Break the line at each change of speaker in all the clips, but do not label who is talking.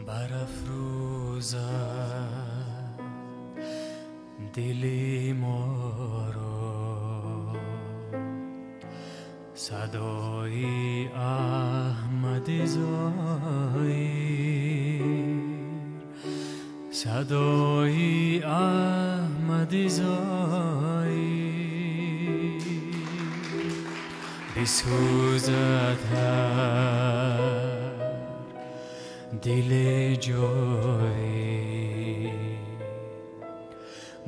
برافروزد دلی ما را صدای احمد زایر، صدای احمد زایر بسوزد هر دل جاوید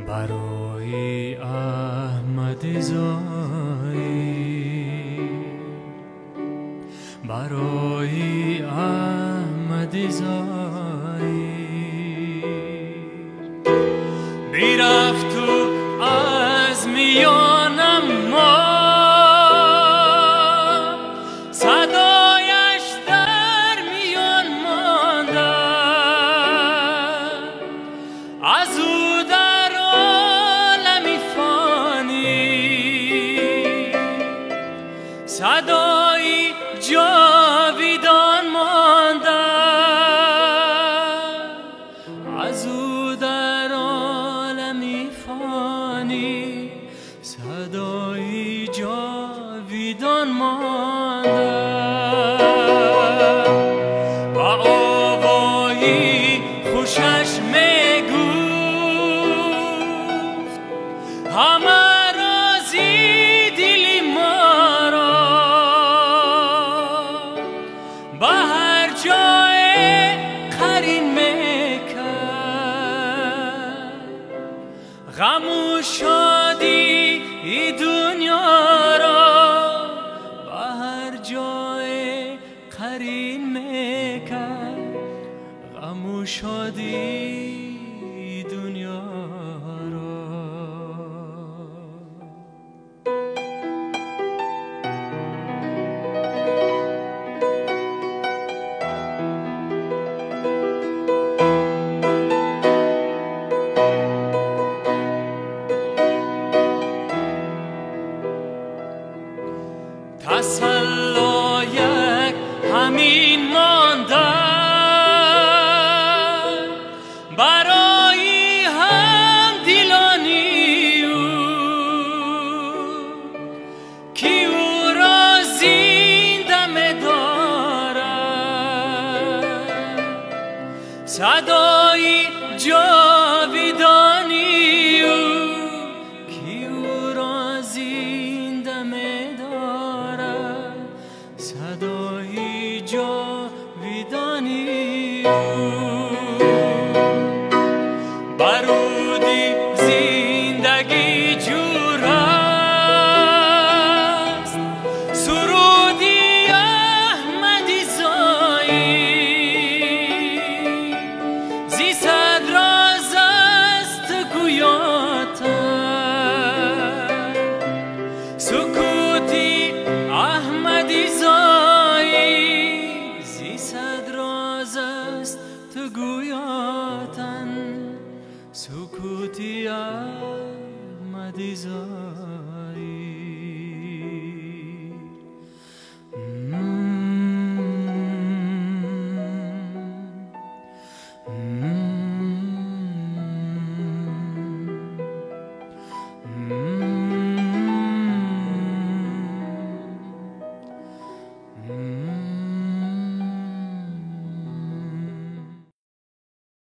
برای احمد زایر، برای احمد زایر بیرفت و از میانم ما صدایش در میان مانده، از او در عالمی فانی صدایی جاویدان مانده، از او در عالمی فانی صدایی جاویدان مانده و آوایی خوشش میگفت همه رازی دلی ما را به هر جای قرین میکرد، غم و شادی دنیا را به هر جای قرین میکرد، غم و شادی دنیا را. تسلایک همین مانده برای هم دلانی او که او را زنده می‌دارد، صدای جاویدانی او که او را زنده می‌دارد، صدای جاویدانی او بارودی زندگی جور است، سرودی احمدی زایر زی صد راز است گویاتن، سکوتی احمدی زایر زی صد راز است تو گویاتن، سکوتی احمدی زایر.